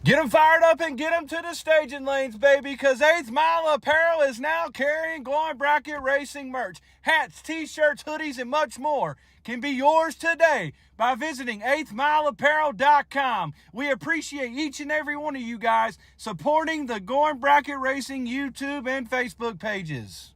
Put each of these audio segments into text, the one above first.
Get them fired up and get them to the staging lanes, baby, because 8th Mile Apparel is now carrying Going Bracket Racing merch. Hats, t-shirts, hoodies, and much more can be yours today by visiting 8thmileapparel.com. We appreciate each and every one of you guys supporting the Going Bracket Racing YouTube and Facebook pages.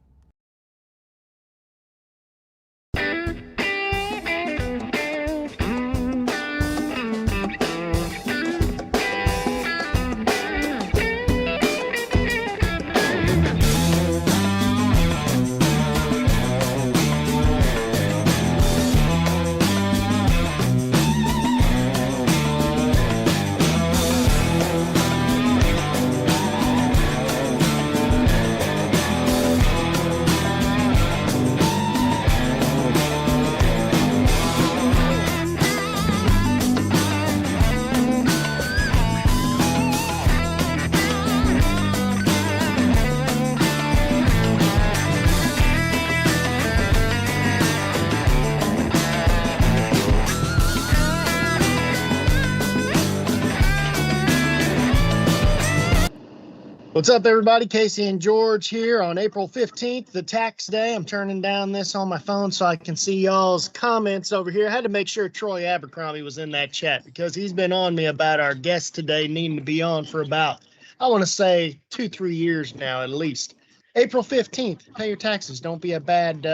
What's up, everybody? Casey and George here on April 15th, the tax day. I'm turning down this on my phone so I can see y'all's comments over here. I had to make sure Troy Abercrombie was in that chat because he's been on me about our guest today needing to be on for about, I want to say, 2-3 years now at least. April 15th, pay your taxes. Don't be a bad,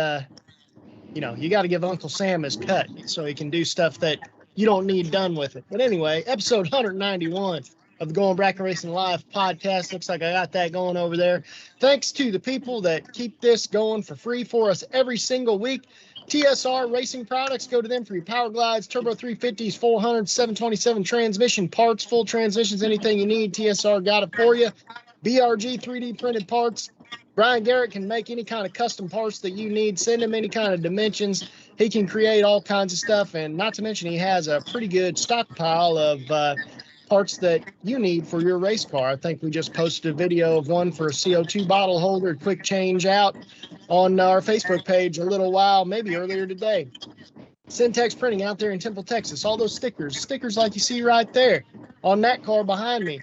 you got to give Uncle Sam his cut so he can do stuff that you don't need done with it. But anyway, episode 191. Of the Going Bracket Racing Live podcast. Looks like I got that going over there. Thanks to the people that keep this going for free for us every single week. TSR Racing Products, go to them for your power glides, turbo 350s, 400s, 727 transmission parts, full transmissions, anything you need. TSR got it for you. BRG 3D printed parts. Brian Garrett can make any kind of custom parts that you need. Send him any kind of dimensions. He can create all kinds of stuff. And not to mention, he has a pretty good stockpile of parts that you need for your race car. I think we just posted a video of one for a CO2 bottle holder, quick change out on our Facebook page a little while, maybe earlier today. Syntex Printing out there in Temple, Texas. All those stickers like you see right there on that car behind me.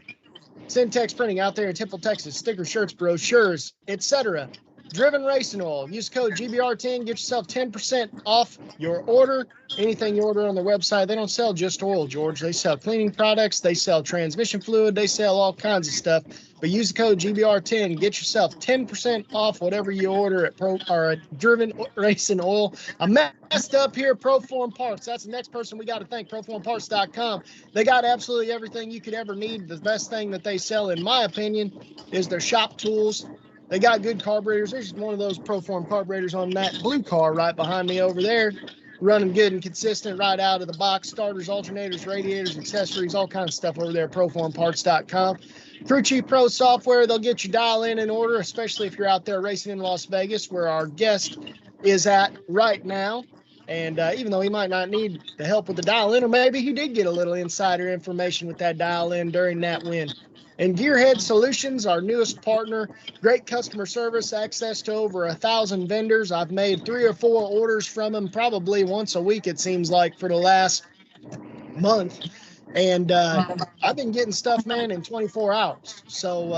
Syntex Printing out there in Temple, Texas. Stickers, shirts, brochures, etc. Driven Racing Oil. Use code GBR10. Get yourself 10% off your order. Anything you order on their website. They don't sell just oil, George. They sell cleaning products. They sell transmission fluid. They sell all kinds of stuff. But use the code GBR10. Get yourself 10% off whatever you order at Driven Racing Oil. I messed up here. Proform Parts. That's the next person we got to thank. Proformparts.com. They got absolutely everything you could ever need. The best thing that they sell, in my opinion, is their shop tools. They got good carburetors. There's one of those Proform carburetors on that blue car right behind me over there. Running good and consistent right out of the box. Starters, alternators, radiators, accessories, all kinds of stuff over there at ProformParts.com. Crew Chief Pro software, they'll get your dial in order, especially if you're out there racing in Las Vegas, where our guest is at right now. And even though he might not need the help with the dial in, or maybe he did get a little insider information with that dial in during that win. And Gearhead Solutions, our newest partner, great customer service, access to over 1,000 vendors. I've made 3 or 4 orders from them probably once a week, it seems like, for the last month. And I've been getting stuff, man, in 24 hours. So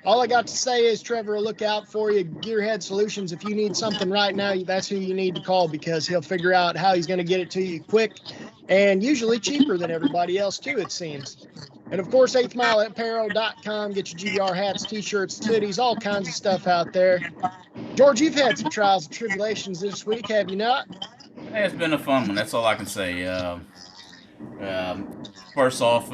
all I got to say is, Trevor, look out for you. Gearhead Solutions, if you need something right now, that's who you need to call, because he'll figure out how he's going to get it to you quick and usually cheaper than everybody else, too, it seems. And, of course, 8thmileapparel.com. Get your GBR hats, T-shirts, hoodies, all kinds of stuff out there. George, you've had some trials and tribulations this week, have you not? Hey, it's been a fun one. That's all I can say. First off,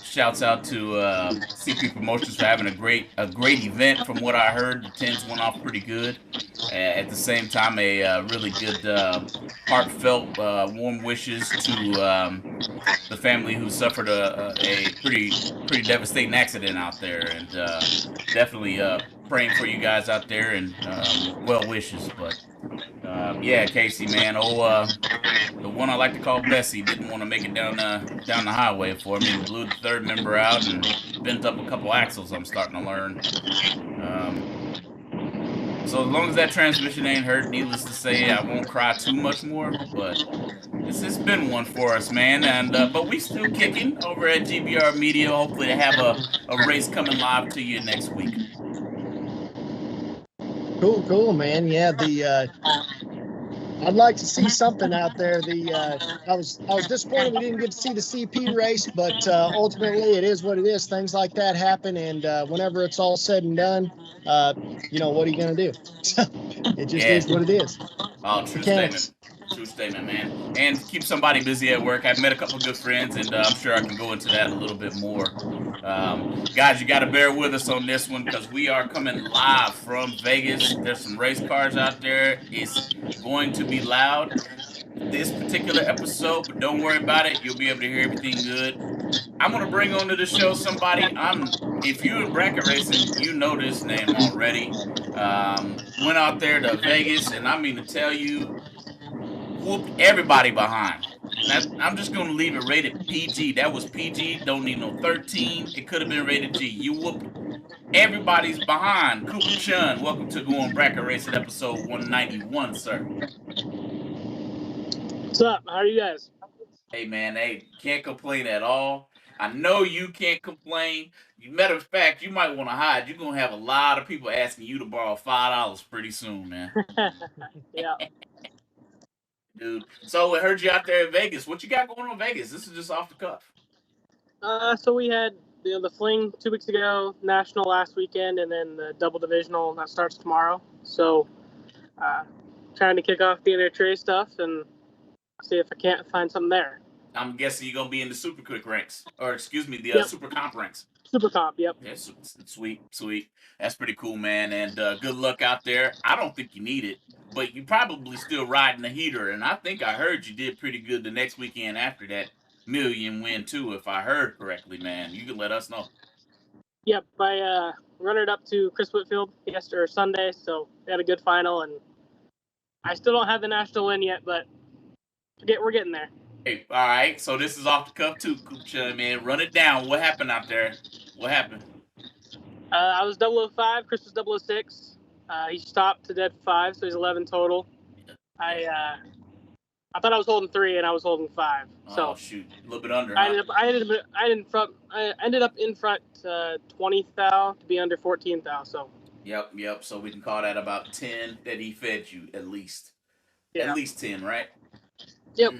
shouts out to CP Promotions for having a great event. From what I heard, the tents went off pretty good. At the same time, a really good, heartfelt, warm wishes to the family who suffered a pretty devastating accident out there, and definitely praying for you guys out there, and well wishes. But yeah, Casey, man, the one I like to call Bessie didn't want to make it down the highway for me. Blew the third member out and bent up a couple axles, I'm starting to learn. So as long as that transmission ain't hurt, needless to say, I won't cry too much more. But it's been one for us, man. And but we still kicking over at GBR Media. Hopefully to have a race coming live to you next week. Cool, man. Yeah, I'd like to see something out there. I was disappointed we didn't get to see the CP race, but ultimately it is what it is. Things like that happen, and whenever it's all said and done, what are you gonna do? It just is what it is. Oh, true statement. True statement, man. And keep somebody busy at work. I've met a couple of good friends, and I'm sure I can go into that a little bit more. Guys, you got to bear with us on this one because we are coming live from Vegas. There's some race cars out there. It's going to be loud this particular episode, but don't worry about it. You'll be able to hear everything good. I'm going to bring onto the show somebody. If you're in bracket racing, you know this name already. Went out there to Vegas, and I mean to tell you, whooped everybody behind. I'm just going to leave it rated PG. That was PG. Don't need no 13. It could have been rated G. You whooped everybody's behind. Cooper Chun, welcome to Go On Bracket Racing episode 191, sir. What's up? How are you guys? Hey, man. Hey, can't complain at all. I know you can't complain. Matter of fact, you might want to hide. You're going to have a lot of people asking you to borrow $5 pretty soon, man. Yeah. Dude. So I heard you out there in Vegas. What you got going on in Vegas? This is just off the cuff. So we had the Fling 2 weeks ago, National last weekend, and then the double divisional that starts tomorrow. So trying to kick off the NHRA stuff and see if I can't find something there. I'm guessing you're gonna be in the super quick ranks, or excuse me, the super comp ranks. Super comp, yep. Yeah, sweet. That's pretty cool, man. And good luck out there. I don't think you need it, but you probably still riding the heater. And I think I heard you did pretty good the next weekend after that million win too, if I heard correctly, man. You can let us know. Yep, I runnered up to Chris Whitfield yesterday or Sunday, so we had a good final, and I still don't have the national win yet, but we're getting there. Hey, all right. So this is off the cuff too, Kucha, man. Run it down. What happened out there? What happened? I was 005. Chris was 006. He stopped to dead 5, so he's 11 total. I thought I was holding 3, and I was holding 5. So shoot, a little bit under. I ended up in front 20 thou to be under 14 thou. So. Yep. So we can call that about 10 that he fed you at least. Yeah. At least 10, right? Yep.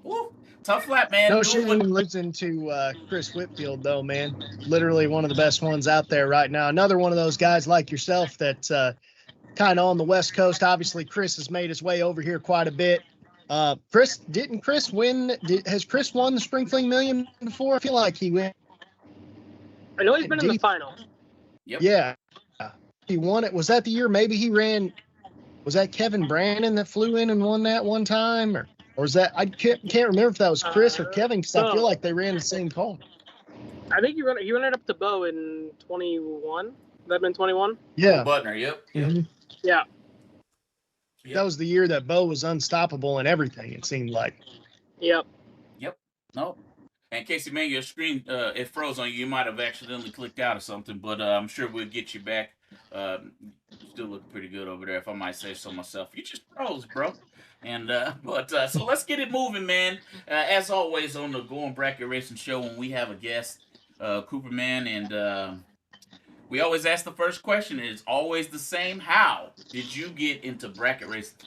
Woo. Tough flat, man. No shame losing to Chris Whitfield, though, man. Literally one of the best ones out there right now. Another one of those guys like yourself that's kind of on the West Coast. Obviously, Chris has made his way over here quite a bit. Chris win? Has Chris won the Spring Fling Million before? I feel like he went. I know he's been in the final. Yep. Yeah. He won it. Was that the year maybe he ran? Was that Kevin Brandon that flew in and won that one time? Or was that, I can't remember if that was Chris or Kevin, because I feel like they ran the same car. I think he ran it up to Bo in 21. That been 21? Yeah. Butner, yep. Mm-hmm. Yeah. That was the year that Bo was unstoppable and everything, it seemed like. Yep. No. And Casey, man, your screen, it froze on you. You might have accidentally clicked out or something, but I'm sure we'll get you back. Still looking pretty good over there, if I might say so myself. You just froze, bro. And so let's get it moving, man. As always on the Go On Bracket Racing show, when we have a guest, Cooper, man, and we always ask the first question. It's always the same. How did you get into bracket racing?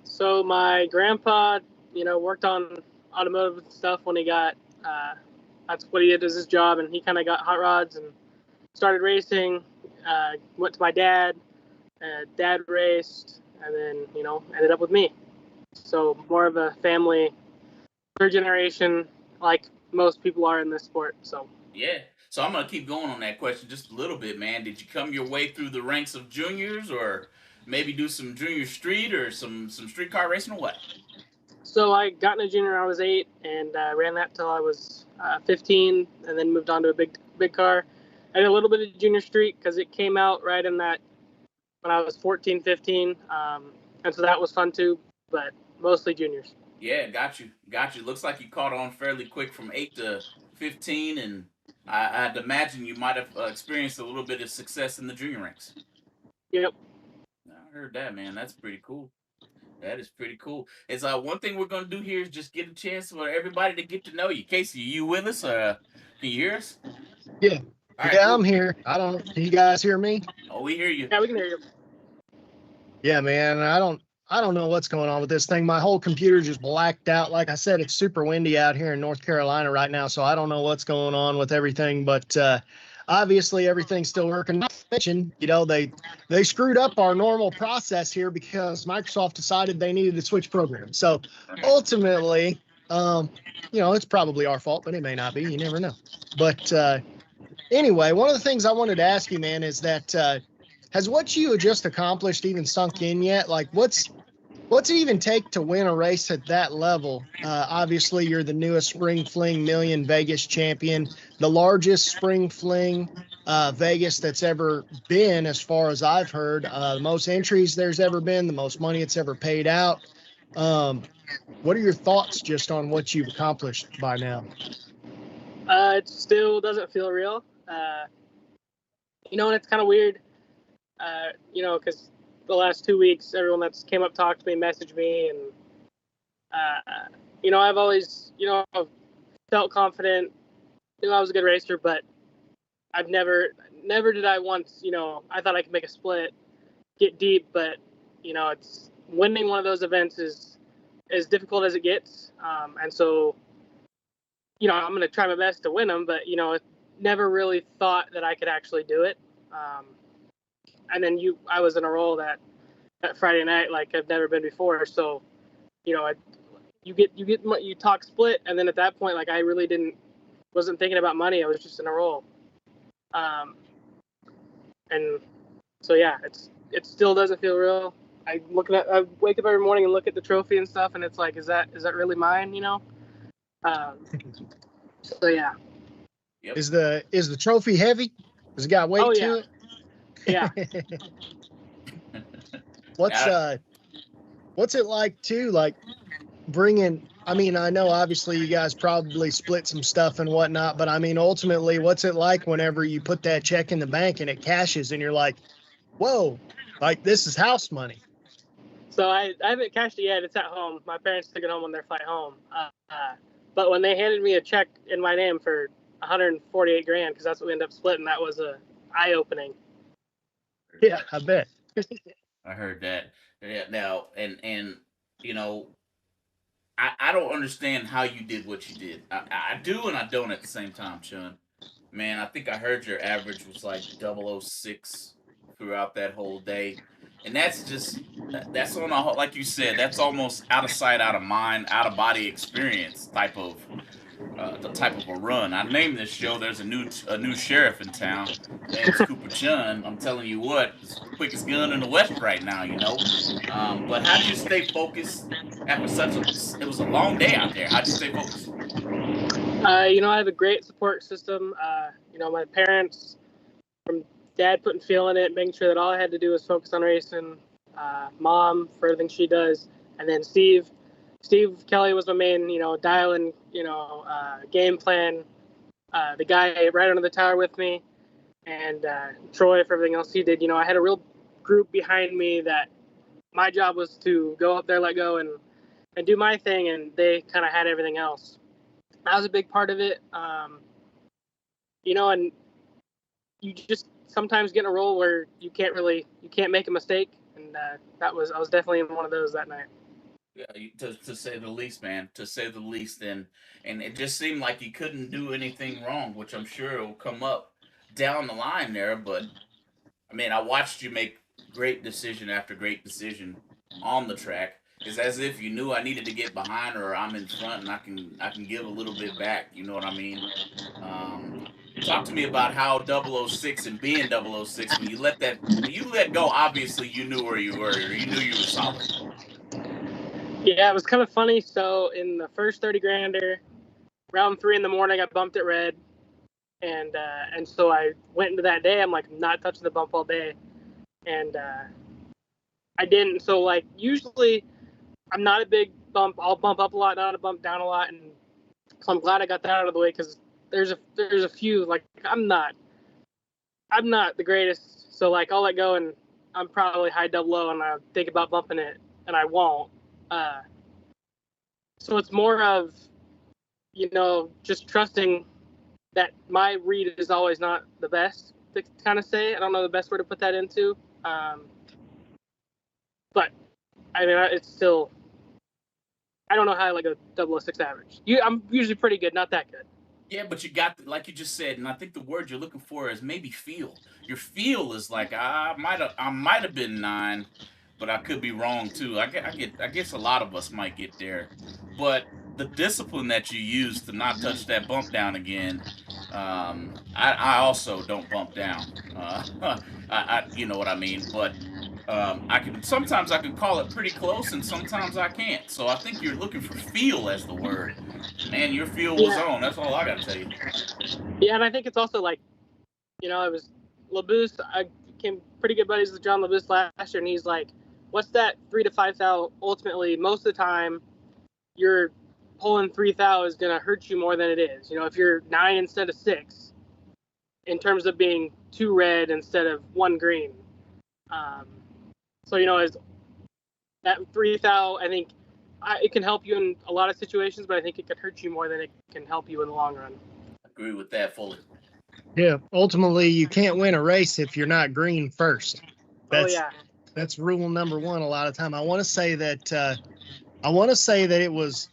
So my grandpa, worked on automotive stuff when he got. That's what he did as his job, and he kind of got hot rods and started racing. Went to my dad. Dad raced. And then, ended up with me. So more of a family, third generation, like most people are in this sport. So yeah. So I'm gonna keep going on that question just a little bit, man. Did you come your way through the ranks of juniors, or maybe do some junior street or some street car racing, or what? So I got in a junior when I was 8, and ran that till I was 15, and then moved on to a big car. I did a little bit of junior street because it came out right in that. When I was 14, 15, and so that was fun too, but mostly juniors. Yeah, got you. Looks like you caught on fairly quick from 8 to 15, and I'd imagine you might have experienced a little bit of success in the junior ranks. Yep. heard that, man. That's pretty cool. That is pretty cool. It's one thing we're gonna do here is just get a chance for everybody to get to know you. Casey, you with us? Can you hear us? Yeah. All right, Yeah, I'm cool. here. I don't. Can you guys hear me? Oh, we hear you. Yeah, we can hear you. Yeah, man. I don't know what's going on with this thing. My whole computer just blacked out. Like I said, it's super windy out here in North Carolina right now, so I don't know what's going on with everything. But obviously, everything's still working. Not to mention, they screwed up our normal process here because Microsoft decided they needed to switch programs. So ultimately, it's probably our fault, but it may not be. You never know. But anyway, one of the things I wanted to ask you, man, is that has what you just accomplished even sunk in yet? Like, what's it even take to win a race at that level? Obviously, you're the newest Spring Fling Million Vegas champion, the largest Spring Fling Vegas that's ever been, as far as I've heard. The most entries there's ever been, the most money it's ever paid out. What are your thoughts just on what you've accomplished by now? It still doesn't feel real. And it's kind of weird. Because the last 2 weeks, everyone that's came up, talked to me, messaged me, and I've always, felt confident. I was a good racer, but I've never did I once, I thought I could make a split, get deep, but it's winning one of those events is as difficult as it gets, and so I'm going to try my best to win them, but never really thought that I could actually do it. And then I was in a roll that Friday night like I've never been before. So, you talk split, and then at that point, like I really wasn't thinking about money. I was just in a roll. And so yeah, it still doesn't feel real. I wake up every morning and look at the trophy and stuff, and it's like, is that really mine? So yeah. Yep. Is the trophy heavy? Does it got weight to it? Yeah. What's it like too? Like bringing, I mean, I know obviously you guys probably split some stuff and whatnot, but I mean, ultimately, what's it like whenever you put that check in the bank and it cashes and you're like, whoa, like this is house money? So I haven't cashed it yet. It's at home. My parents took it home on their flight home. But when they handed me a check in my name for $148,000, because that's what we ended up splitting, that was a eye-opening. Yeah, I bet. I heard that. Yeah, now, and I don't understand how you did what you did. I do and I don't at the same time, Chun. Man, I think I heard your average was like 006 throughout that whole day. And that's on a, like you said, that's almost out of sight, out of mind, out of body experience type of the type of a run. I named this show. There's a new sheriff in town. Name's Cooper Chun. I'm telling you what, it's the quickest gun in the West right now. But how do you stay focused after it was a long day out there? How do you stay focused? I have a great support system. My parents, from dad putting feel in it, making sure that all I had to do was focus on racing. Mom for everything she does, and then Steve Kelly was my main, dialing, game plan. The guy right under the tower with me, and Troy for everything else he did. I had a real group behind me that my job was to go up there, let go, and do my thing, and they kind of had everything else. That was a big part of it. And you just sometimes get in a role where you can't make a mistake, and I was definitely in one of those that night. Yeah, to say the least, man. To say the least, and it just seemed like you couldn't do anything wrong, which I'm sure will come up down the line there. But I mean, I watched you make great decision after great decision on the track. It's as if you knew I needed to get behind her, or I'm in front, and I can give a little bit back. You know what I mean? Talk to me about how 006 and being 006. When you let go, obviously you knew where you were. You knew you were solid. Yeah, it was kind of funny. So in the first 30 grander, around 3 a.m, I bumped it red, and so I went into that day. I'm like, not touching the bump all day, and I didn't. So like usually, I'm not a big bump. I'll bump up a lot, not a bump down a lot, and so I'm glad I got that out of the way because there's a few like I'm not the greatest. So like I'll let go and I'm probably high double low and I think about bumping it and I won't. So it's more of, just trusting that my read is always not the best to kind of say. I don't know the best word to put that into. But I mean, it's still, I don't know how I like a 006 average. I'm usually pretty good, not that good. Yeah, but you got, like you just said, and I think the word you're looking for is maybe feel. Your feel is like I might have been 9, but I could be wrong too. I guess a lot of us might get there, but the discipline that you use to not touch that bump down again. I also don't bump down. You know what I mean, but. Sometimes I can call it pretty close, and sometimes I can't. So I think you're looking for feel as the word. Man, your feel was on. That's all I got to tell you. Yeah, and I think it's also like, it was Labuse. I became pretty good buddies with John Labuse last year, and he's like, what's that 3 to 5 thou? Ultimately, most of the time, you're pulling 3 thou is going to hurt you more than it is. If you're 9 instead of 6, in terms of being 2 red instead of 1 green. So, as that 3 thou, I think it can help you in a lot of situations, but I think it could hurt you more than it can help you in the long run. Agree with that fully. Yeah, ultimately, you can't win a race if you're not green first. That's rule number 1 a lot of time. I want to say that it was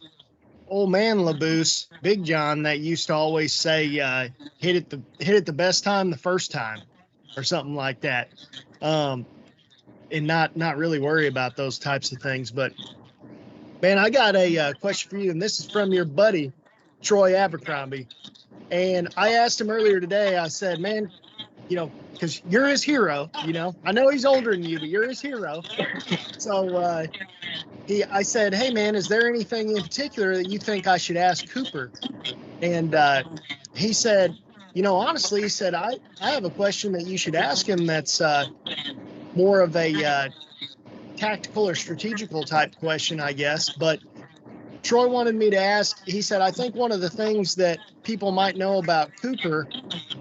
old man Labuse, Big John, that used to always say, hit it the best time the first time, or something like that. And not really worry about those types of things. But, man, I got a question for you, and this is from your buddy, Troy Abercrombie. And I asked him earlier today, I said, man, because you're his hero, I know he's older than you, but you're his hero. So I said, hey, man, is there anything in particular that you think I should ask Cooper? And he said, honestly, he said, I have a question that you should ask him that's more of a tactical or strategical type question, I guess. But Troy wanted me to ask, he said, I think one of the things that people might know about Cooper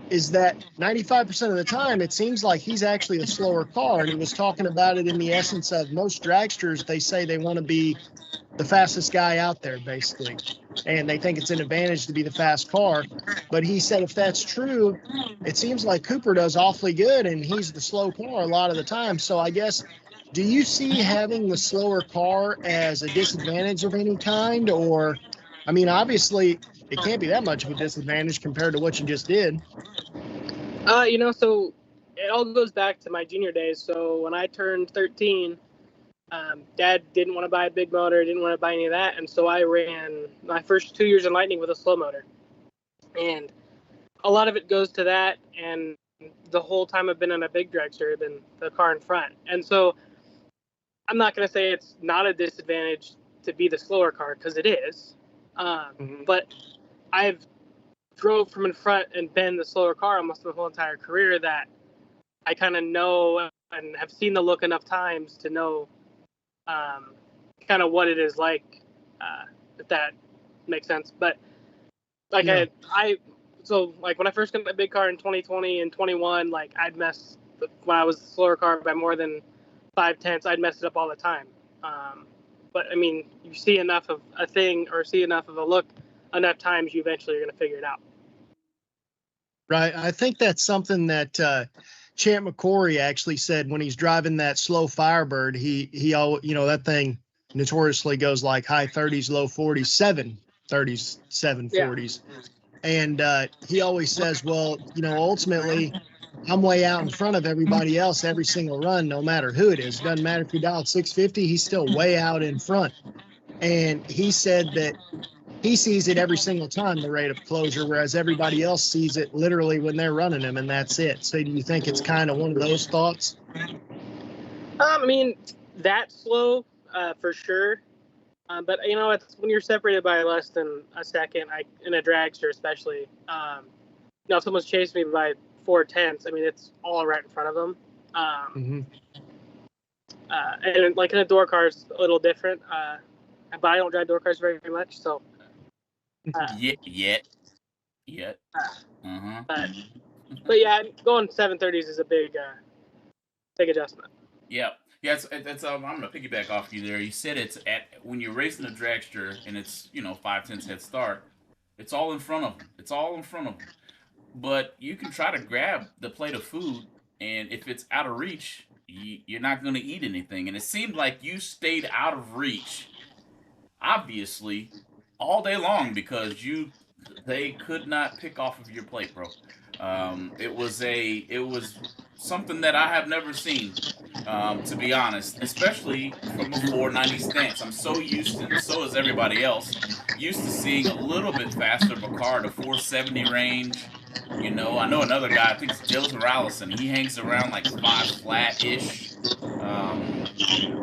is that 95% of the time, it seems like he's actually a slower car. And he was talking about it in the essence of most dragsters, they say they want to be the fastest guy out there, basically. And they think it's an advantage to be the fast car. But he said if that's true, it seems like Cooper does awfully good, and he's the slow car a lot of the time. So I guess, do you see having the slower car as a disadvantage of any kind? Or, I mean, obviously, it can't be that much of a disadvantage compared to what you just did. So it all goes back to my junior days. So when I turned 13, Dad didn't want to buy a big motor, didn't want to buy any of that. And so I ran my first 2 years in Lightning with a slow motor. And a lot of it goes to that. And the whole time I've been in a big dragster, I've been the car in front. And so I'm not going to say it's not a disadvantage to be the slower car, because it is. But I've drove from in front and been the slower car almost my whole entire career, that I kind of know and have seen the look enough times to know kind of what it is like, if that makes sense. But like, yeah. So like when I first got the big car in 2020 and 21, like when I was the slower car by more than 5/10, I'd mess it up all the time. But I mean, you see enough of a thing or see enough of a look enough times, you eventually are going to figure it out. Right. I think that's something that Champ McCory actually said when he's driving that slow Firebird. He all, that thing notoriously goes like high 30s, low 40s, 730s, 740s. Yeah. And he always says, well, ultimately I'm way out in front of everybody else every single run, no matter who it is. Doesn't matter if you dial 650, he's still way out in front. And he said that he sees it every single time, the rate of closure, whereas everybody else sees it literally when they're running him, and that's it. So do you think it's kind of one of those thoughts? I mean, that slow, for sure. But, it's when you're separated by less than a second, in a dragster especially, if someone's chased me by 4/10, I mean, it's all right in front of them. And like in a door car, it's a little different. But I don't drive door cars very much, so. Yet. But yeah, going 730s is a big adjustment. Yep. Yeah, it's I'm gonna piggyback off you there. You said it's at when you're racing a dragster and it's 5 tenths head start. It's all in front of them. It's all in front of them. But you can try to grab the plate of food, and if it's out of reach, you're not gonna eat anything. And it seemed like you stayed out of reach, obviously, all day long because they could not pick off of your plate, bro. It was something that I have never seen, to be honest, especially from a 490 stance. I'm so used to, and so is everybody else, used to seeing a little bit faster of a car at a 470 range. I know another guy, I think it's Dylan Morales, and he hangs around like 5 flat-ish.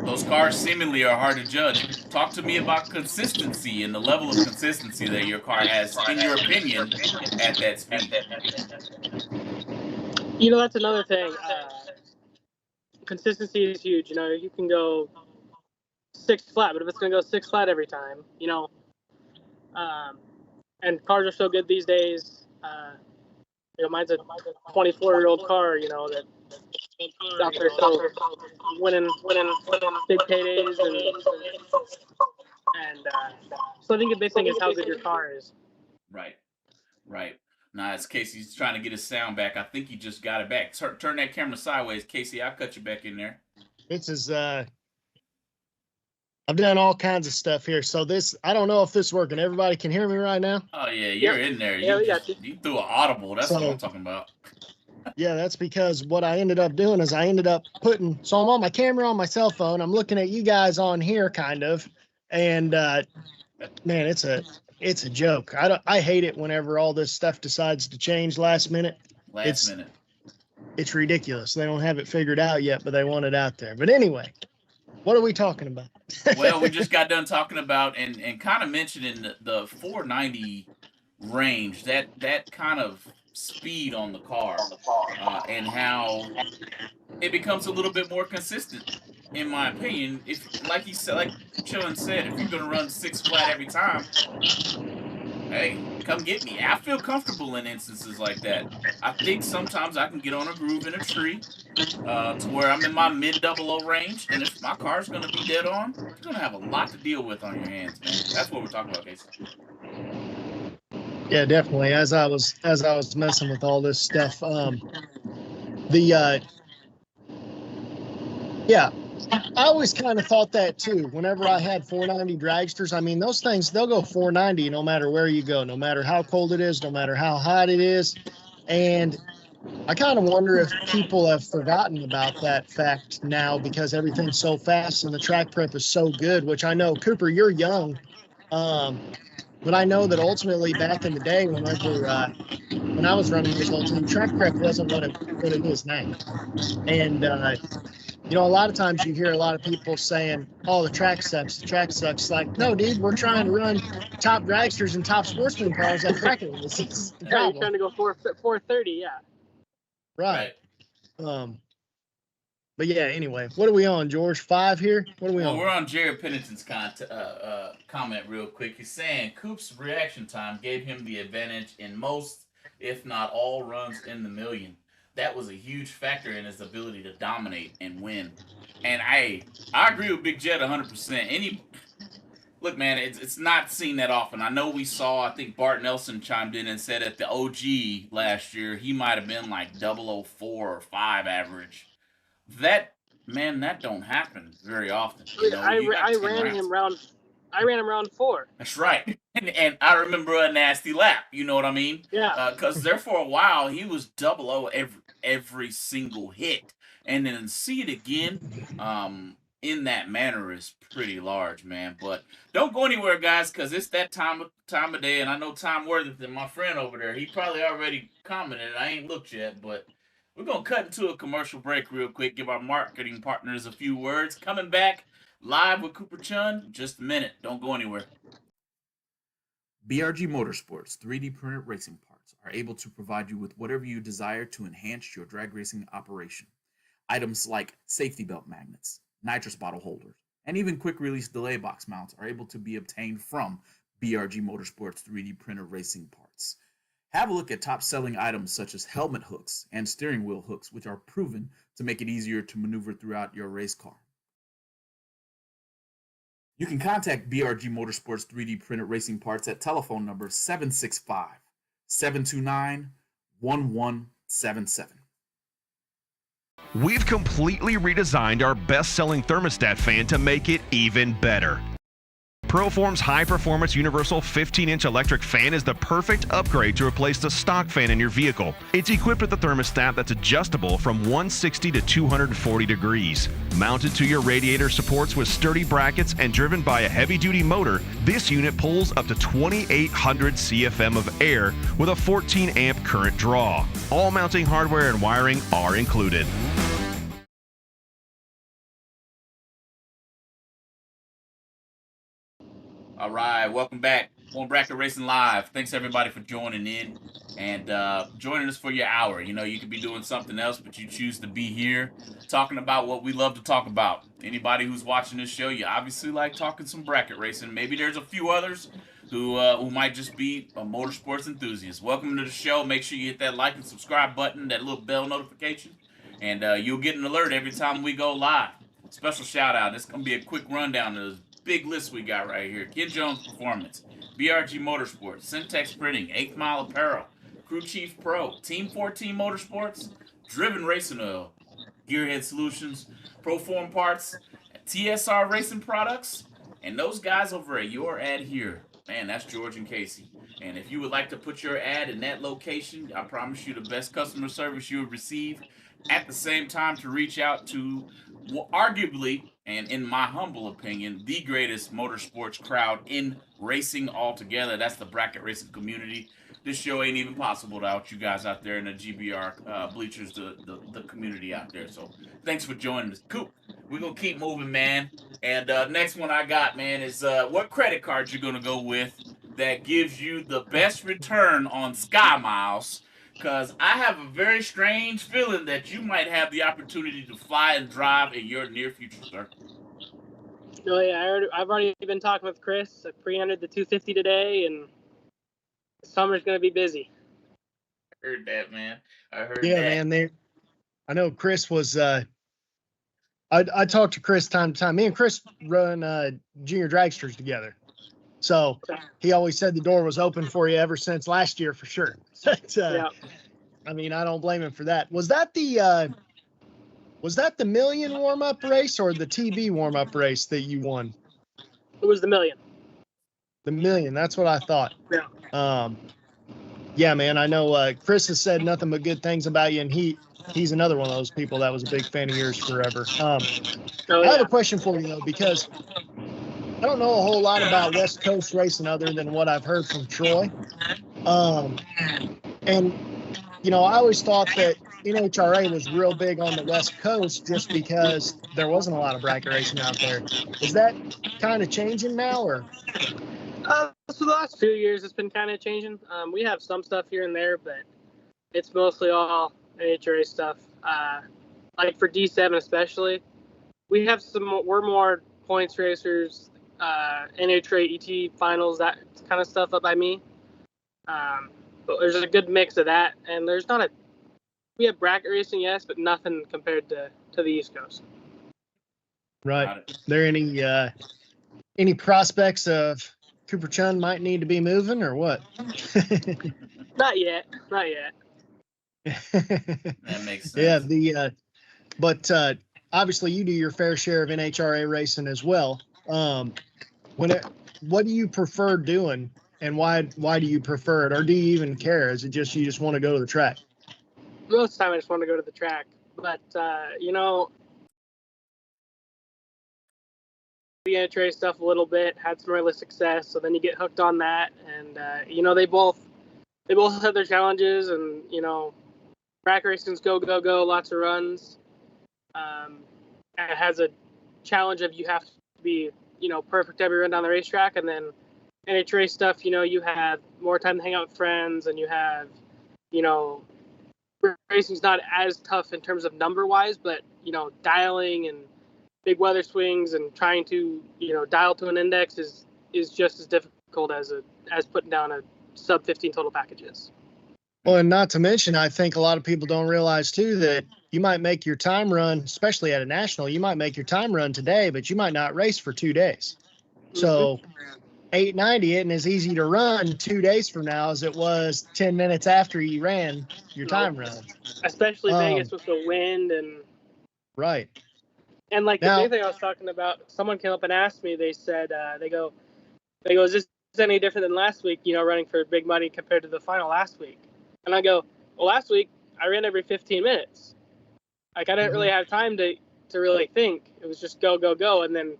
Those cars seemingly are hard to judge. Talk to me about consistency and the level of consistency that your car has, in your opinion, at that speed. That's another thing. Consistency is huge. You can go 6 flat, but if it's going to go 6 flat every time, and cars are so good these days. Mine's a 24-year-old car, that's out there so winning big paydays, and so I think the big thing is how good your car is. Right. Now, as Casey's trying to get his sound back, I think he just got it back. Turn that camera sideways, Casey. I'll cut you back in there. This is I've done all kinds of stuff here. So I don't know if this is working. Everybody can hear me right now? Oh, yeah, you're in there. Yeah, You threw an audible. That's what I'm talking about. Yeah, that's because what I ended up doing is I ended up so I'm on my camera on my cell phone. I'm looking at you guys on here kind of. And, man, it's a joke. I hate it whenever all this stuff decides to change last minute. Last minute. It's ridiculous. They don't have it figured out yet, but they want it out there. But anyway, what are we talking about? Well, we just got done talking about and kind of mentioning the 490 range, that kind of speed on the car, and how it becomes a little bit more consistent, in my opinion. If, like he said, like Chun said, if you're gonna run 6 flat every time, hey, come get me. I feel comfortable in instances like that. I think sometimes I can get on a groove in a tree, to where I'm in my mid-double-O range, and if my car's going to be dead on, you're going to have a lot to deal with on your hands, man. That's what we're talking about, Casey. Yeah, definitely. As I was messing with all this stuff, yeah, I always kind of thought that too. Whenever I had 490 dragsters, I mean, those things, they'll go 490 no matter where you go, no matter how cold it is, no matter how hot it is. And I kind of wonder if people have forgotten about that fact now because everything's so fast and the track prep is so good, which I know, Cooper, you're young. But I know that ultimately back in the day, when I was running this whole team, track prep wasn't what it is now. And, a lot of times you hear a lot of people saying, oh, the track sucks. It's like, no, dude, we're trying to run top dragsters and top sportsman cars at track races. Yeah, you're trying to go 430, yeah. Right. But yeah, anyway, what are we on, George? 5 here? What are we on? We're on Jared Pennington's comment real quick. He's saying Coop's reaction time gave him the advantage in most, if not all, runs in the million. That was a huge factor in his ability to dominate and win. And I agree with Big Jet 100%. Look, man, it's not seen that often. I know we saw, I think Bart Nelson chimed in and said at the OG last year, he might have been like 004 or 5 average. That don't happen very often. I ran him round 4. That's right. And I remember a nasty lap. You know what I mean? Yeah. Because there for a while, he was 00 every single hit. And then see it again in that manner is pretty large, man. But don't go anywhere, guys, because it's that time of day. And I know Tom Worthington, my friend over there, he probably already commented. I ain't looked yet, but we're going to cut into a commercial break real quick, give our marketing partners a few words. Coming back live with Cooper Chun in just a minute. Don't go anywhere. BRG Motorsports 3D printed racing parts are able to provide you with whatever you desire to enhance your drag racing operation. Items like safety belt magnets, nitrous bottle holders, and even quick release delay box mounts are able to be obtained from BRG Motorsports 3D printed racing parts. Have a look at top-selling items such as helmet hooks and steering wheel hooks, which are proven to make it easier to maneuver throughout your race car. You can contact BRG Motorsports 3D printed racing parts at telephone number 765-729-1177. We've completely redesigned our best-selling thermostat fan to make it even better. Proform's high-performance universal 15-inch electric fan is the perfect upgrade to replace the stock fan in your vehicle. It's equipped with a thermostat that's adjustable from 160 to 240 degrees. Mounted to your radiator supports with sturdy brackets and driven by a heavy-duty motor, this unit pulls up to 2,800 CFM of air with a 14-amp current draw. All mounting hardware and wiring are included. All right, welcome back on Bracket Racing Live. Thanks everybody for joining in and joining us for your hour. You know, you could be doing something else, but you choose to be here talking about what we love to talk about. Anybody who's watching this show, you obviously like talking some bracket racing. Maybe there's a few others who might just be a motorsports enthusiast. Welcome to the show. Make sure you hit that like and subscribe button, that little bell notification, and you'll get an alert every time we go live. Special shout out. This is going to be a quick rundown of this big list we got right here. Kid Jones Performance, BRG Motorsports, Syntex Printing, 8th Mile Apparel, Crew Chief Pro, Team 14 Motorsports, Driven Racing Oil, Gearhead Solutions, Proform Parts, TSR Racing Products, and those guys over at Your Ad Here. Man, that's George and Casey. And if you would like to put your ad in that location, I promise you the best customer service you will receive. At the same time, to reach out to arguably, and in my humble opinion, the greatest motorsports crowd in racing altogether. That's the bracket racing community. This show ain't even possible without you guys out there in the GBR bleachers, the community out there. So thanks for joining us. Cool. We're going to keep moving, man. And next one I got, man, is what credit card you're going to go with that gives you the best return on Sky Miles. Because I have a very strange feeling that you might have the opportunity to fly and drive in your near future, sir. Oh yeah, I've already been talking with Chris. I pre-entered the 250 today, and summer's gonna be busy. I heard that, man. I heard Yeah, that. man. I know Chris was. I talked to Chris time to time. Me and Chris run junior dragsters together, so he always said the door was open for you ever since last year for sure. But, Yeah. I mean, I don't blame him for that. Was that the Million warm-up race or the TB warm-up race that you won? It was the Million. The Million. That's what I thought. Yeah. Yeah, man. I know Chris has said nothing but good things about you, and he's another one of those people that was a big fan of yours forever. I have a question for you though, because I don't know a whole lot about West Coast racing other than what I've heard from Troy. And, you know, I always thought that NHRA was real big on the West Coast just because there wasn't a lot of bracket racing out there. Is that kind of changing now, or? So the last few years, it's been kind of changing. We have some stuff here and there, but it's mostly all NHRA stuff. Like for D7 especially, we have we're more points racers, NHRA ET finals, that kind of stuff up by me. But there's a good mix of that, and we have bracket racing, yes, but nothing compared to the East Coast. Right. There any prospects of Cooper Chun might need to be moving or what? Not yet. That makes sense. Yeah, but obviously you do your fair share of NHRA racing as well. What do you prefer doing, and why do you prefer it, or do you even care? Is it just you just want to go to the track? Most of the time I just want to go to the track, but you know, the NHRA stuff a little bit, had some early success, so then you get hooked on that, and you know, they both have their challenges, and you know, track racing's go, lots of runs. And it has a challenge of you have to be, you know, perfect every run down the racetrack, and then NHRA stuff, you know, you have more time to hang out with friends, and you have, you know, racing's not as tough in terms of number wise, but you know, dialing and big weather swings and trying to, you know, dial to an index is just as difficult as putting down a sub 15 total package is. Well, and not to mention, I think a lot of people don't realize too that you might make your time run, especially at a national, you might make your time run today, but you might not race for 2 days. So 890 isn't as easy to run 2 days from now as it was 10 minutes after you ran your time run. Especially Vegas with the wind and right. And like Now, the big thing I was talking about, someone came up and asked me. They said, they go, is this any different than last week? You know, running for big money compared to the final last week. And I go, well, last week I ran every 15 minutes. Like I didn't really have time to really think. It was just go, go, go, and then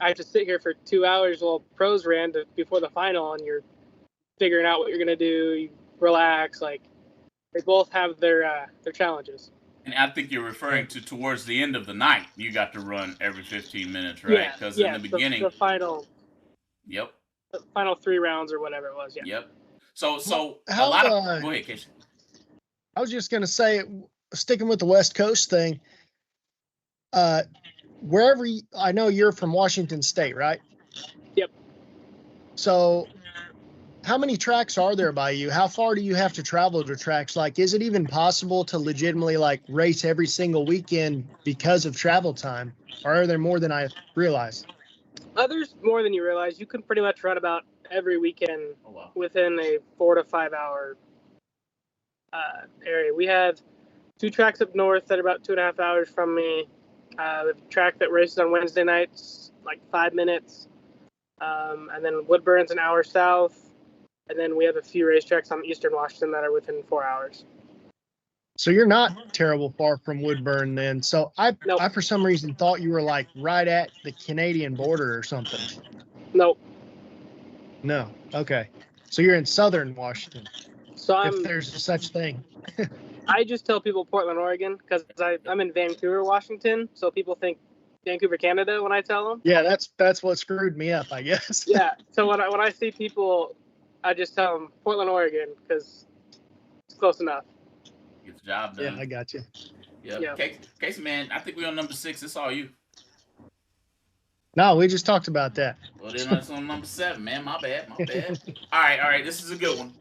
I have to sit here for 2 hours while pros ran before the final, and you're figuring out what you're gonna do. You relax. Like they both have their challenges. And I think you're referring to towards the end of the night, you got to run every 15 minutes, right? Because in the beginning, the final. Yep. The final 3 rounds or whatever it was. Yeah. Yep. So how, a lot of. Go ahead, Casey. I was just gonna say, sticking with the West Coast thing. Wherever I know you're from Washington State, right? Yep. So, how many tracks are there by you? How far do you have to travel to tracks? Like, is it even possible to legitimately like race every single weekend because of travel time? Or are there more than I realize? There's more than you realize. You can pretty much run about every weekend within a 4 to 5 hour area. We have 2 tracks up north that are about 2.5 hours from me. The track that races on Wednesday nights, like 5 minutes. And then Woodburn's an hour south. And then we have a few racetracks on Eastern Washington that are within 4 hours. So you're not terrible far from Woodburn then. So I for some reason thought you were like right at the Canadian border or something. Nope. No. Okay. So you're in Southern Washington. So if there's such thing. I just tell people Portland, Oregon, because I'm in Vancouver, Washington. So people think Vancouver, Canada when I tell them. Yeah, that's what screwed me up, I guess. Yeah. So when I see people, I just tell them Portland, Oregon, because it's close enough. Get the job done. Yeah, I got you. Yeah. Casey, man, I think we're on number 6. It's all you. No, we just talked about that. Well, then it's on number 7, man. My bad. All right. This is a good one.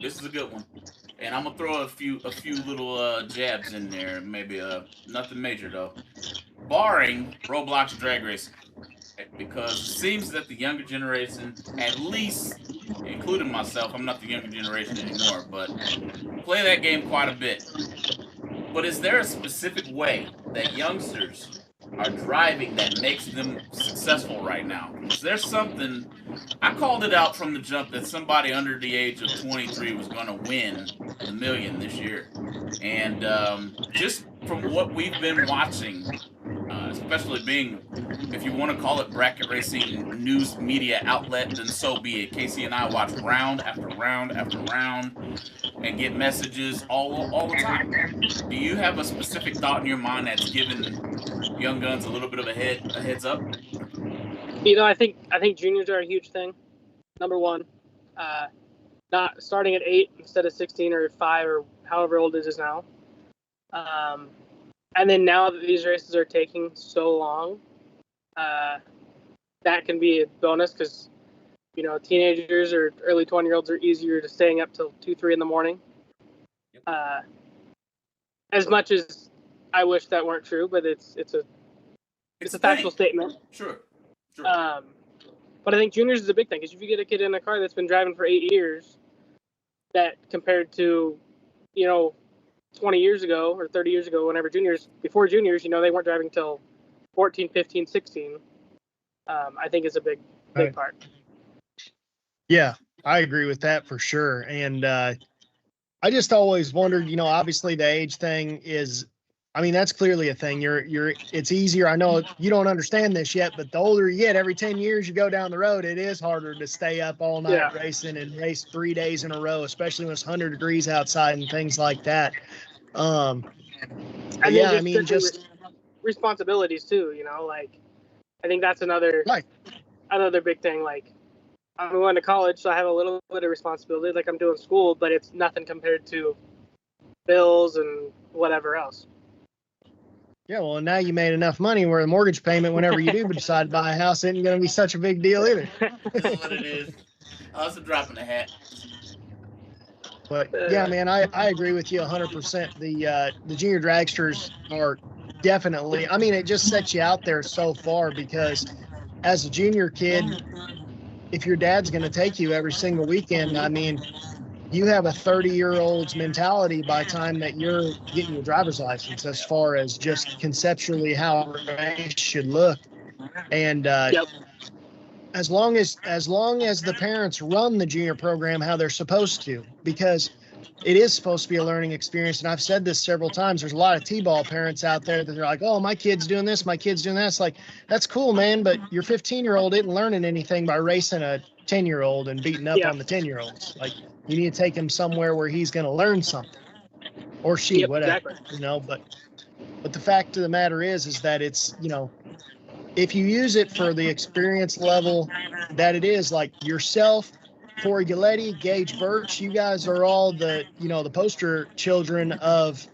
And I'm gonna throw a few little jabs in there. Maybe nothing major though. Barring Roblox and drag racing, because it seems that the younger generation, at least including myself, I'm not the younger generation anymore, but play that game quite a bit. But is there a specific way that youngsters are driving that makes them successful right now? Is there something? I called it out from the jump that somebody under the age of 23 was going to win the million this year. And just from what we've been watching, especially being, if you want to call it bracket racing news media outlet, then so be it. Casey and I watch round after round after round and get messages all the time. Do you have a specific thought in your mind that's given young guns a little bit of a heads up? You know, I think juniors are a huge thing. Number one, not starting at 8 instead of 16 or 5 or however old it is now. And then now that these races are taking so long, that can be a bonus because, you know, teenagers or early 20-year-olds are easier to staying up till 2-3 in the morning. As much as I wish that weren't true, but it's a factual statement. Sure. But I think juniors is a big thing because if you get a kid in a car that's been driving for 8 years, that compared to, you know, 20 years ago or 30 years ago, before juniors, you know, they weren't driving till 14, 15, 16. I think is a big part. Yeah, I agree with that for sure. And I just always wondered, you know, obviously the age thing is, I mean, that's clearly a thing. It's easier. I know you don't understand this yet, but the older you get, every 10 years you go down the road, it is harder to stay up all night racing and race 3 days in a row, especially when it's 100 degrees outside and things like that. Just responsibilities too, you know, like I think that's another big thing. Like I'm going to college, so I have a little bit of responsibility, like I'm doing school, but it's nothing compared to bills and whatever else. Yeah, well, now you made enough money where the mortgage payment, whenever you do decide to buy a house, isn't going to be such a big deal either. That's what it is. I was dropping a hat. But yeah, man, I agree with you 100%. The junior dragsters are definitely, I mean, it just sets you out there so far because as a junior kid, if your dad's going to take you every single weekend, I mean, you have a 30-year-old's mentality by the time that you're getting your driver's license as far as just conceptually how a race should look. And Yep. as long as the parents run the junior program how they're supposed to, because it is supposed to be a learning experience. And I've said this several times. There's a lot of T-ball parents out there that are like, oh, my kid's doing this, my kid's doing that. It's like, that's cool, man, but your 15-year-old isn't learning anything by racing a 10-year-old and beating up Yeah. on the 10-year-olds. Like, you need to take him somewhere where he's going to learn something, or she, Yep, whatever, exactly. you know. But the fact of the matter is that it's, you know, if you use it for the experience level that it is, like yourself, Corey Galletti, Gage Birch, you guys are all the, you know, the poster children of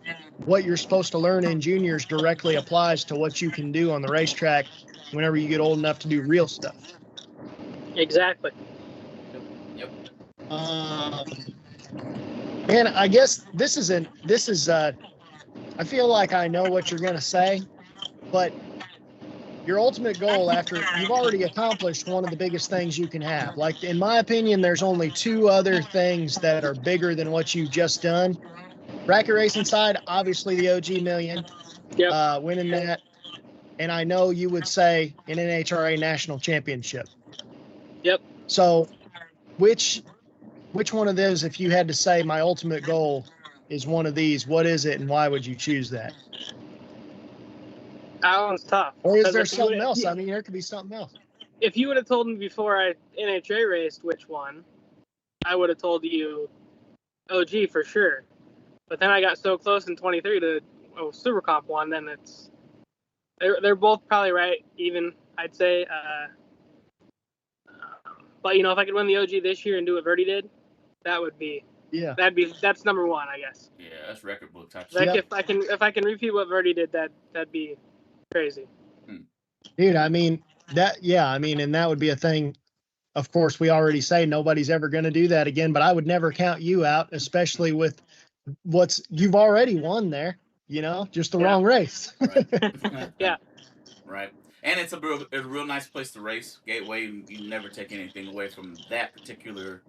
what you're supposed to learn in juniors directly applies to what you can do on the racetrack whenever you get old enough to do real stuff. Exactly. Yep. Man, I guess this is I feel like I know what you're going to say, but your ultimate goal after you've already accomplished one of the biggest things you can have. Like, in my opinion, there's only two other things that are bigger than what you've just done. Bracket racing side, obviously the OG Million, Yep. winning that. And I know you would say an NHRA national championship. Yep. So which one of those, if you had to say my ultimate goal is one of these, what is it and why would you choose that? That one's tough. Or is 'Cause there if you something would've- else? I mean, there could be something else. If you would have told me before I NHA raced which one, I would have told you OG for sure. But then I got so close in 23 to Super Comp one, then they're both probably right even, I'd say. But you know, if I could win the OG this year and do what Verdi did, that would be that's number one, I guess. Yeah, that's record book type Like stuff. if I can repeat what Verdi did, that'd be crazy. Dude, I mean, and that would be a thing. Of course, we already say nobody's ever going to do that again, but I would never count you out, especially with you've already won there, you know, just the wrong race. Right. Yeah. Right. And it's a real nice place to race. Gateway, you never take anything away from that particular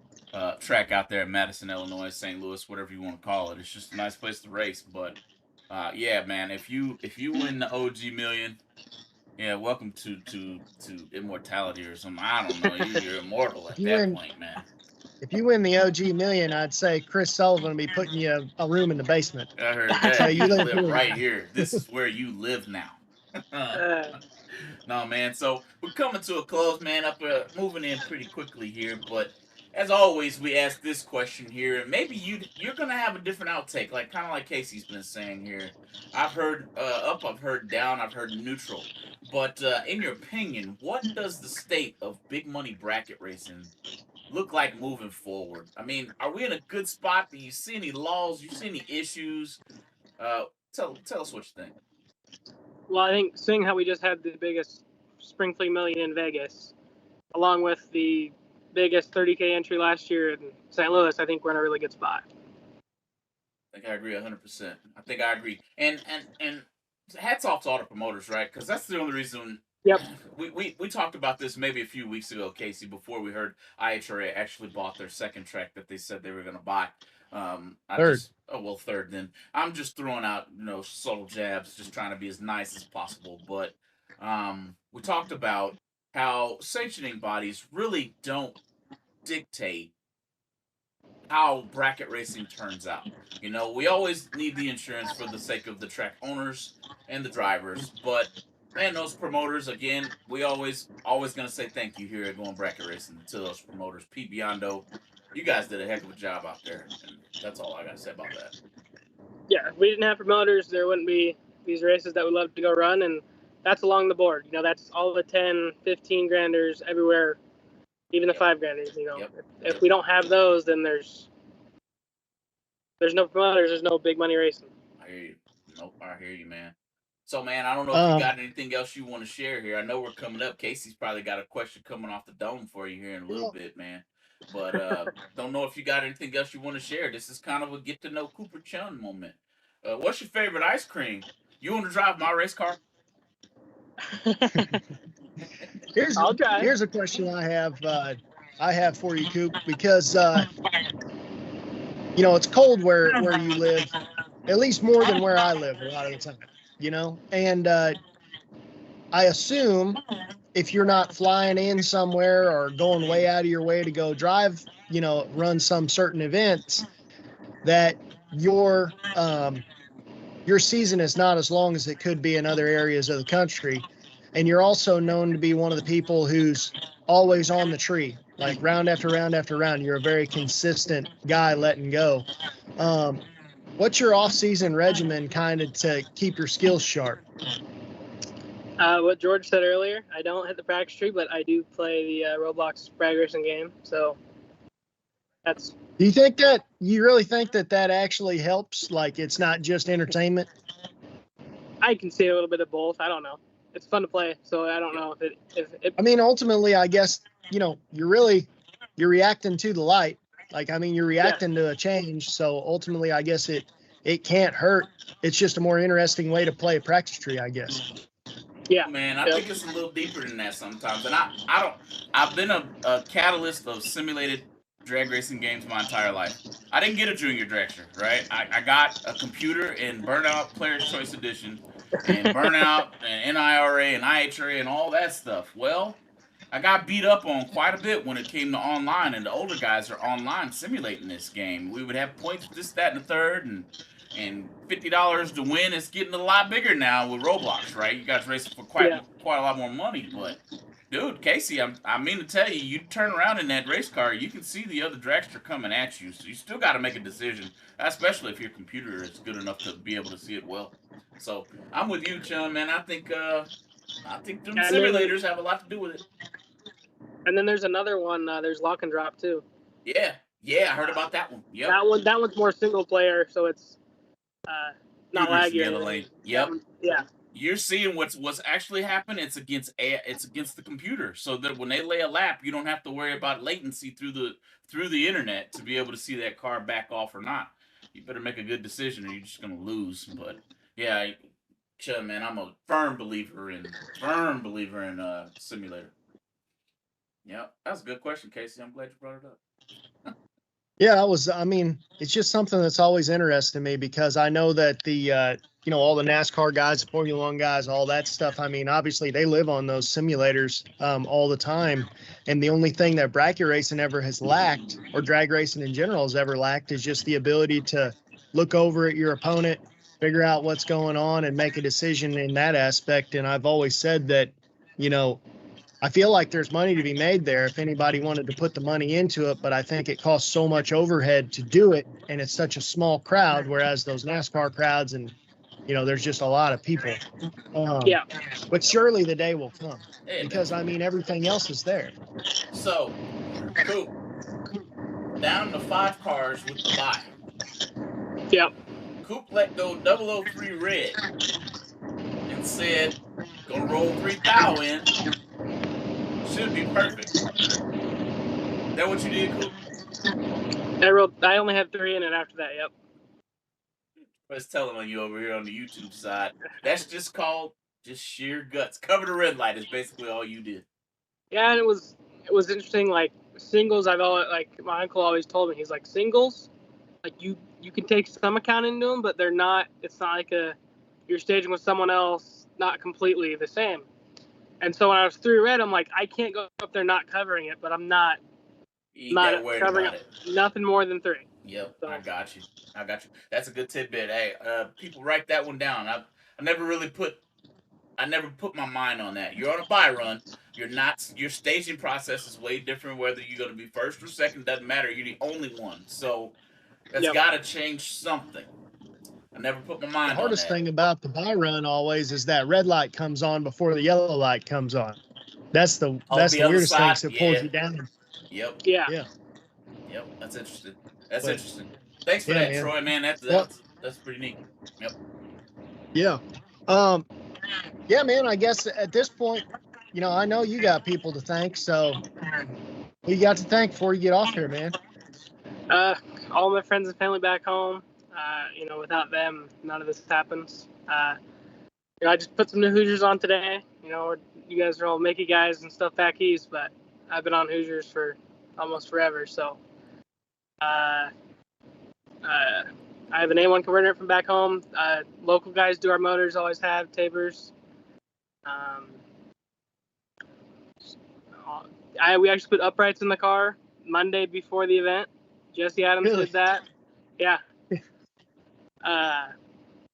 track out there in Madison, Illinois, St. Louis, whatever you want to call it. It's just a nice place to race. But yeah, man, if you win the OG Million, yeah, welcome to immortality or something. I don't know. You're immortal at that point, man. If you win the OG Million, I'd say Chris Sullivan will be putting you a room in the basement. I heard that. So you live here. right here. This is where you live now. No, man. So we're coming to a close, man. Moving in pretty quickly here, but as always, we ask this question here, and maybe you're gonna have a different outtake, like kind of like Casey's been saying here. I've heard up, I've heard down, I've heard neutral. But in your opinion, what does the state of big money bracket racing look like moving forward? I mean, are we in a good spot? Do you see any laws? You see any issues? Tell us what you think. Well, I think seeing how we just had the biggest Spring Fling Million in Vegas, along with the biggest 30K entry last year in St. Louis, I think we're in a really good spot. I think I agree 100%. I think I agree. And hats off to all the promoters, right? Because that's the only reason. Yep. We talked about this maybe a few weeks ago, Casey, before we heard IHRA actually bought their second track that they said they were going to buy. Third then. I'm just throwing out, subtle jabs, just trying to be as nice as possible. But we talked about how sanctioning bodies really don't dictate how bracket racing turns out. We always need the insurance for the sake of the track owners and the drivers, but man, those promoters, again, we always gonna say thank you here at Going Bracket Racing to those promoters. Pete Biondo, you guys did a heck of a job out there, and that's all I gotta say about that. Yeah, if we didn't have promoters, there wouldn't be these races that we love to go run, and that's along the board. That's all the 10, 15 granders everywhere, even the 5 granders. If we don't have those, then there's no promoters, there's no big money racing. I hear you. Nope, I hear you, man. So, man, I don't know if you got anything else you want to share here. I know we're coming up. Casey's probably got a question coming off the dome for you here in a little bit, man. But don't know if you got anything else you want to share. This is kind of a get to know Cooper Chun moment. What's your favorite ice cream? You want to drive my race car? I'll drive. Here's a question I have for you, Coop, because it's cold where you live, at least more than where I live a lot of the time, and I assume if you're not flying in somewhere or going way out of your way to go drive, run some certain events, that your season is not as long as it could be in other areas of the country. And you're also known to be one of the people who's always on the tree, like round after round after round. You're a very consistent guy letting go. What's your off-season regimen kind of to keep your skills sharp? What George said earlier, I don't hit the practice tree, but I do play the Roblox drag racing game. So that's. Do you really think that actually helps? Like, it's not just entertainment? I can see a little bit of both. I don't know. It's fun to play, so I don't know if it. I mean, ultimately, I guess, you're reacting to the light. Like, I mean, you're reacting to a change. So ultimately, I guess it can't hurt. It's just a more interesting way to play a practice tree, I guess. Yeah, man, I think it's a little deeper than that sometimes. And I've been a catalyst of simulated drag racing games my entire life. I didn't get a junior dragster, right? I got a computer in Burnout Player's Choice Edition and Burnout and NIRA and IHRA and all that stuff. Well, I got beat up on quite a bit when it came to online, and the older guys are online simulating this game. We would have points, this, that, and the third, and $50 to win. It's getting a lot bigger now with Roblox, right? You guys racing for quite a lot more money, but dude, Casey, I mean to tell you, you turn around in that race car, you can see the other dragster coming at you, so you still got to make a decision, especially if your computer is good enough to be able to see it well. So I'm with you, Chun, man. I think them simulators have a lot to do with it. And then there's another one. There's Lock and Drop too. Yeah, I heard about that one. Yep. That one's more single player, so it's not laggy. Yep. Yeah. You're seeing what's actually happening. It's against the computer, so that when they lay a lap, you don't have to worry about latency through the internet to be able to see that car back off or not. You better make a good decision, or you're just gonna lose. But yeah, Chun, man, I'm a firm believer in simulator. Yeah, that's a good question, Casey. I'm glad you brought it up. Yeah, it's just something that's always interested me, because I know that the, all the NASCAR guys, the Formula One guys, all that stuff. I mean, obviously they live on those simulators all the time. And the only thing that bracket racing ever has lacked, or drag racing in general has ever lacked, is just the ability to look over at your opponent, figure out what's going on, and make a decision in that aspect. And I've always said that, I feel like there's money to be made there if anybody wanted to put the money into it, but I think it costs so much overhead to do it, and it's such a small crowd, whereas those NASCAR crowds, and there's just a lot of people. But surely the day will come, because everything else is there. So, Coop, down to 5 cars with the bye. Yep. Coop let go 003 red and said, "Gonna roll 3 thou in. Should be perfect." That what you did, Coop? I only had 3 in it after that. Yep. Let's tell them on you over here on the YouTube side. That's just called sheer guts. Cover the red light is basically all you did. Yeah, and it was interesting. Like singles, my uncle always told me, he's like, singles, like you can take some account into them, but they're not. It's not like you're staging with someone else, not completely the same. And so when I was 3 red, I'm like, I can't go up there not covering it, but I'm not covering it. Nothing more than 3. Yep, so. I got you. That's a good tidbit. Hey, people write that one down. I never put my mind on that. You're on a bye run. Your staging process is way different. Whether you're going to be first or second, doesn't matter. You're the only one. So that's got to change something. I never put my mind on that. The hardest thing about the bye run always is that red light comes on before the yellow light comes on. That's the weirdest thing, so it pulls you down. Yep. Yeah. Yep. That's interesting. Interesting. Thanks for that, man. Troy, man. That's pretty neat. Yep. Yeah. Yeah, man, I guess at this point, I know you got people to thank, so Who you got to thank before you get off here, man? All my friends and family back home. Without them, none of this happens. I just put some new Hoosiers on today. You guys are all Mickey guys and stuff back east, but I've been on Hoosiers for almost forever. So I have an A1 converter from back home. Local guys do our motors, always have Tabers. We actually put uprights in the car Monday before the event. Jesse Adams Really? did that. Yeah.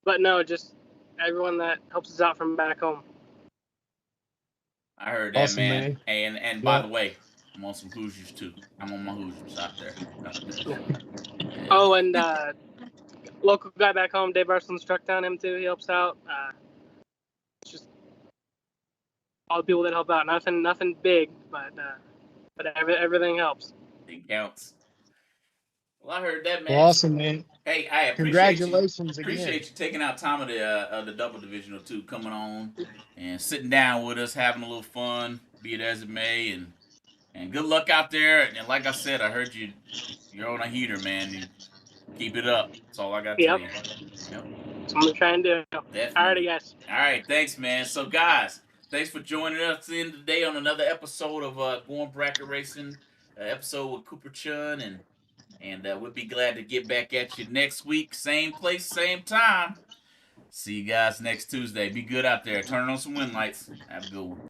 But no, just everyone that helps us out from back home. I heard that, Awesome, man. And by the way, I'm on some Hoosiers too. I'm on my Hoosiers out there. Yeah. Oh, and local guy back home, Dave Arslan's truck down him too. He helps out. It's just all the people that help out. Nothing big, but everything helps. It counts. Well, I heard that, man. Well, awesome, man. Hey, I Congratulations appreciate again. you taking out time of the double divisional too, coming on and sitting down with us, having a little fun, be it as it may, and good luck out there. And like I said, I heard you're on a heater, man. You keep it up. That's all I got to tell you. Yep. That's what I'm gonna try and do. Definitely. Alrighty, guys. All right, thanks, man. So, guys, thanks for joining us in today on another episode of Going Bracket Racing, episode with Cooper Chun, and we'll be glad to get back at you next week, same place, same time. See you guys next Tuesday. Be good out there. Turn on some wind lights. Have a good one.